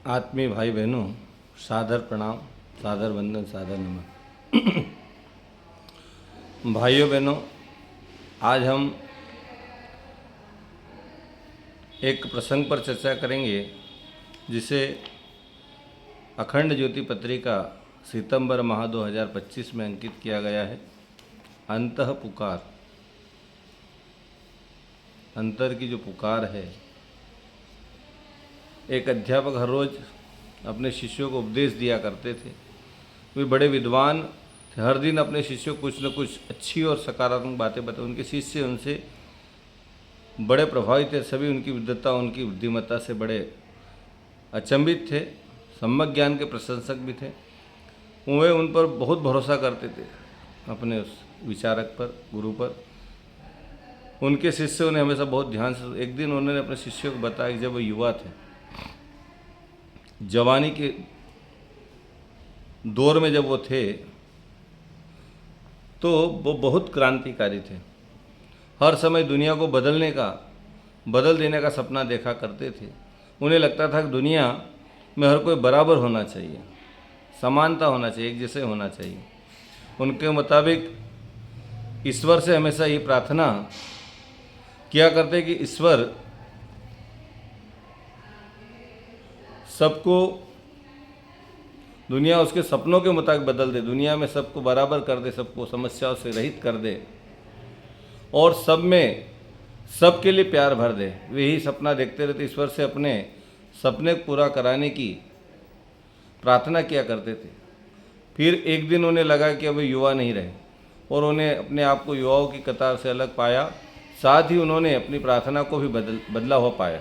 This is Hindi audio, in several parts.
आत्मीय भाई बहनों, सादर प्रणाम, सादर वंदन, सादर नमन। भाइयों बहनों, आज हम एक प्रसंग पर चर्चा करेंगे जिसे अखंड ज्योति पत्रिका सितंबर माह 2025 में अंकित किया गया है। अंतः पुकार, अंतर की जो पुकार है। एक अध्यापक हर रोज़ अपने शिष्यों को उपदेश दिया करते थे। वे बड़े विद्वान थे, हर दिन अपने शिष्यों को कुछ न कुछ अच्छी और सकारात्मक बातें बताते। उनके शिष्य उनसे बड़े प्रभावित थे। सभी उनकी विद्वता, उनकी बुद्धिमत्ता से बड़े अचंभित थे। सम्यक ज्ञान के प्रशंसक भी थे। वे उन पर बहुत भरोसा करते थे, अपने उस विचारक पर, गुरु पर। उनके शिष्य उन्हें हमेशा बहुत ध्यान से। एक दिन उन्होंने अपने शिष्यों को बताया कि जब वो युवा थे, जवानी के दौर में जब वो थे, तो वो बहुत क्रांतिकारी थे। हर समय दुनिया को बदल देने का सपना देखा करते थे। उन्हें लगता था कि दुनिया में हर कोई बराबर होना चाहिए, समानता होना चाहिए, एक जैसे होना चाहिए। उनके मुताबिक ईश्वर से हमेशा ये प्रार्थना किया करते कि ईश्वर सबको, दुनिया उसके सपनों के मुताबिक बदल दे, दुनिया में सबको बराबर कर दे, सबको समस्याओं से रहित कर दे और सब में सबके लिए प्यार भर दे। वे ही सपना देखते रहते, ईश्वर से अपने सपने पूरा कराने की प्रार्थना किया करते थे। फिर एक दिन उन्हें लगा कि अब युवा नहीं रहे और उन्हें अपने आप को युवाओं की कतार से अलग पाया। साथ ही उन्होंने अपनी प्रार्थना को भी बदला हुआ पाया।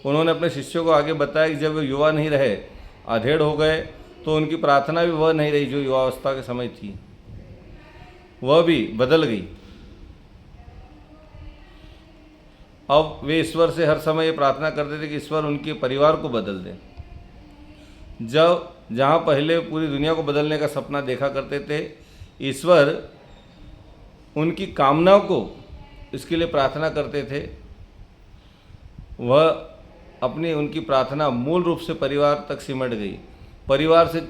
उन्होंने अपने शिष्यों को आगे बताया कि जब वे युवा नहीं रहे, अधेड़ हो गए, तो उनकी प्रार्थना भी वह नहीं रही जो युवावस्था के समय थी, वह भी बदल गई। अब वे ईश्वर से हर समय ये प्रार्थना करते थे कि ईश्वर उनके परिवार को बदल दे। जहाँ पहले पूरी दुनिया को बदलने का सपना देखा करते थे, ईश्वर उनकी कामनाओं को इसके लिए प्रार्थना करते थे। वह अपनी उनकी प्रार्थना मूल रूप से परिवार तक सिमट गई। परिवार से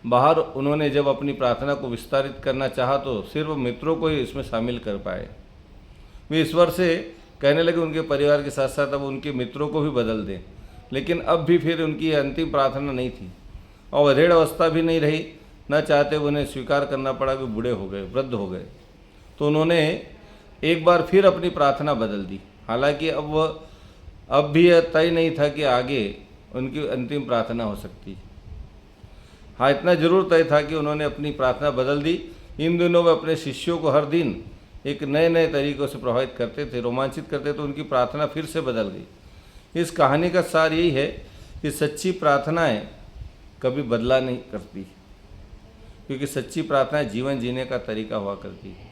बाहर उन्होंने जब अपनी प्रार्थना को विस्तारित करना चाहा तो सिर्फ मित्रों को ही इसमें शामिल कर पाए। वे ईश्वर से कहने लगे उनके परिवार के साथ साथ अब उनके मित्रों को भी बदल दें, लेकिन अब भी फिर उनकी अंतिम प्रार्थना नहीं थी और अधेड़ अवस्था भी नहीं रही। न चाहते उन्हें स्वीकार करना पड़ा कि बूढ़े हो गए, वृद्ध हो गए। तो उन्होंने एक बार फिर अपनी प्रार्थना बदल दी। हालांकि अब भी यह तय नहीं था कि आगे उनकी अंतिम प्रार्थना हो सकती। हाँ, इतना जरूर तय था कि उन्होंने अपनी प्रार्थना बदल दी। इन दिनों वे अपने शिष्यों को हर दिन एक नए नए तरीक़ों से प्रभावित करते थे, रोमांचित करते, तो उनकी प्रार्थना फिर से बदल गई। इस कहानी का सार यही है कि सच्ची प्रार्थनाएं कभी बदला नहीं करती, क्योंकि सच्ची प्रार्थनाएं जीवन जीने का तरीका हुआ करती है।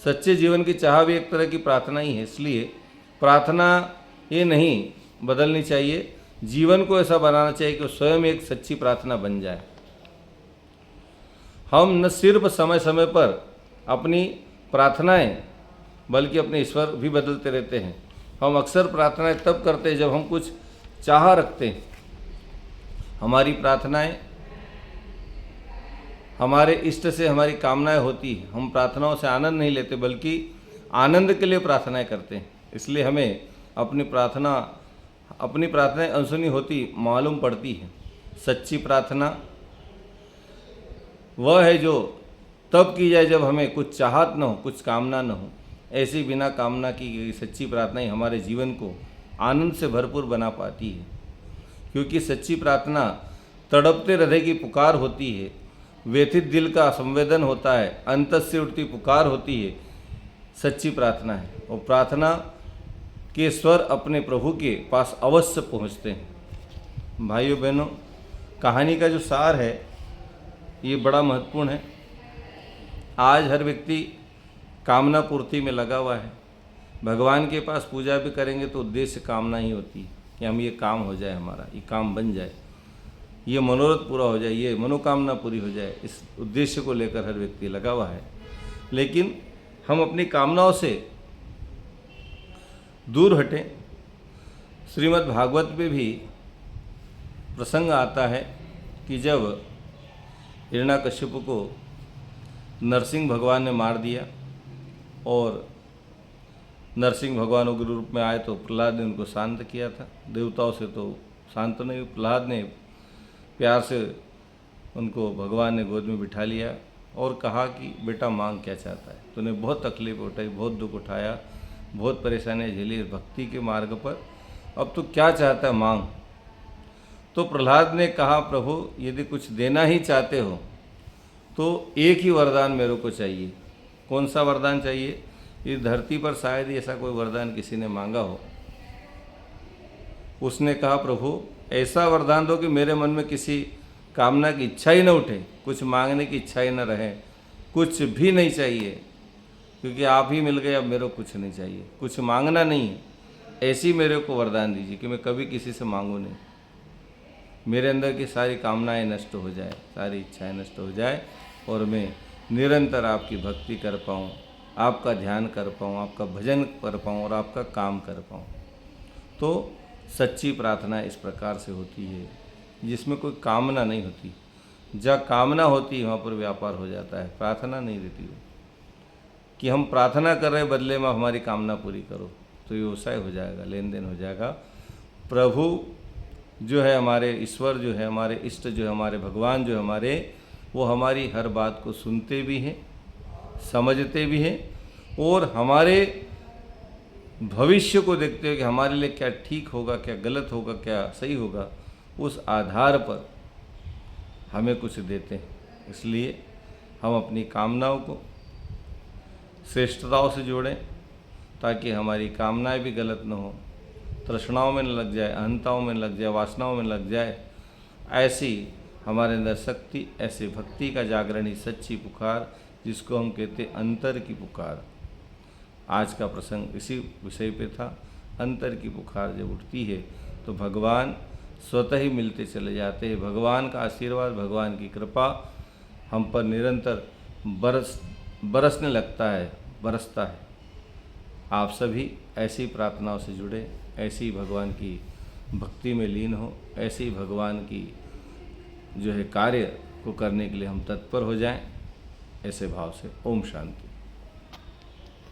सच्चे जीवन की चाह भी एक तरह की प्रार्थना ही है। इसलिए प्रार्थना ये नहीं बदलनी चाहिए, जीवन को ऐसा बनाना चाहिए कि स्वयं एक सच्ची प्रार्थना बन जाए। हम न सिर्फ समय समय पर अपनी प्रार्थनाएं बल्कि अपने ईश्वर भी बदलते रहते हैं। हम अक्सर प्रार्थनाएं तब करते हैं जब हम कुछ चाह रखते हैं। हमारी प्रार्थनाएं हमारे इष्ट से हमारी कामनाएं होती हैं। हम प्रार्थनाओं से आनंद नहीं लेते बल्कि आनंद के लिए प्रार्थनाएं करते हैं। इसलिए हमें अपनी प्रार्थनाएं अनसुनी होती मालूम पड़ती है। सच्ची प्रार्थना वह है जो तब की जाए जब हमें कुछ चाहत न हो, कुछ कामना न हो। ऐसी बिना कामना की गई सच्ची प्रार्थना ही हमारे जीवन को आनंद से भरपूर बना पाती है, क्योंकि सच्ची प्रार्थना तड़पते हृदय की पुकार होती है, व्यथित दिल का संवेदन होता है, अंतर से उठती पुकार होती है। सच्ची प्रार्थना है और प्रार्थना के स्वर अपने प्रभु के पास अवश्य पहुंचते हैं। भाइयों बहनों, कहानी का जो सार है ये बड़ा महत्वपूर्ण है। आज हर व्यक्ति कामना पूर्ति में लगा हुआ है। भगवान के पास पूजा भी करेंगे तो उद्देश्य कामना ही होती है कि हम ये काम हो जाए, हमारा ये काम बन जाए, ये मनोरथ पूरा हो जाए, ये मनोकामना पूरी हो जाए। इस उद्देश्य को लेकर हर व्यक्ति लगा हुआ है। लेकिन हम अपनी कामनाओं से दूर हटें। श्रीमद् भागवत में भी प्रसंग आता है कि जब हिरण्यकश्यप को नरसिंह भगवान ने मार दिया और नरसिंह भगवान उग्र रूप में आए तो प्रहलाद ने उनको शांत किया था। देवताओं से तो शांत नहीं, प्रहलाद ने प्यार से उनको भगवान ने गोद में बिठा लिया और कहा कि बेटा मांग क्या चाहता है। तूने बहुत तकलीफ उठाई, बहुत दुख उठाया, बहुत परेशानियाँ झेली भक्ति के मार्ग पर, अब तू क्या चाहता है मांग। तो प्रहलाद ने कहा प्रभु यदि कुछ देना ही चाहते हो तो एक ही वरदान मेरे को चाहिए। कौन सा वरदान चाहिए? इस धरती पर शायद ही ऐसा कोई वरदान किसी ने मांगा हो। उसने कहा प्रभु ऐसा वरदान दो कि मेरे मन में किसी कामना की इच्छा ही न उठे, कुछ मांगने की इच्छा ही न रहे, कुछ भी नहीं चाहिए, क्योंकि आप ही मिल गए, अब मेरे को कुछ नहीं चाहिए, कुछ मांगना नहीं है। ऐसी मेरे को वरदान दीजिए कि मैं कभी किसी से मांगूँ नहीं, मेरे अंदर की सारी कामनाएं नष्ट हो जाए, सारी इच्छाएं नष्ट हो जाए और मैं निरंतर आपकी भक्ति कर पाऊँ, आपका ध्यान कर पाऊँ, आपका भजन कर पाऊँ और आपका काम कर पाऊँ। तो सच्ची प्रार्थना इस प्रकार से होती है जिसमें कोई कामना नहीं होती। जहाँ कामना होती है वहाँ पर व्यापार हो जाता है, प्रार्थना नहीं रहती है कि हम प्रार्थना कर रहे बदले में हमारी कामना पूरी करो, तो व्यवसाय हो जाएगा, लेन देन हो जाएगा। प्रभु जो है हमारे ईश्वर, जो है हमारे इष्ट, जो है हमारे भगवान, जो है हमारे, वो हमारी हर बात को सुनते भी हैं, समझते भी हैं और हमारे भविष्य को देखते हुए कि हमारे लिए क्या ठीक होगा, क्या गलत होगा, क्या सही होगा, उस आधार पर हमें कुछ देते हैं। इसलिए हम अपनी कामनाओं को श्रेष्ठताओं से जोड़ें ताकि हमारी कामनाएं भी गलत न हो, तृष्णाओं में न लग जाए, अहंताओं में न लग जाए, वासनाओं में न लग जाए। ऐसी हमारे अंदर शक्ति, ऐसे भक्ति का जागरण ही सच्ची पुकार, जिसको हम कहते हैं अंतर की पुकार। आज का प्रसंग इसी विषय पे था। अंतर की पुकार जब उठती है तो भगवान स्वतः ही मिलते चले जाते हैं। भगवान का आशीर्वाद, भगवान की कृपा हम पर निरंतर बरसने लगता है, बरसता है। आप सभी ऐसी प्रार्थनाओं से जुड़े, ऐसी भगवान की भक्ति में लीन हो, ऐसी भगवान की जो है कार्य को करने के लिए हम तत्पर हो जाएं। ऐसे भाव से ओम शांति।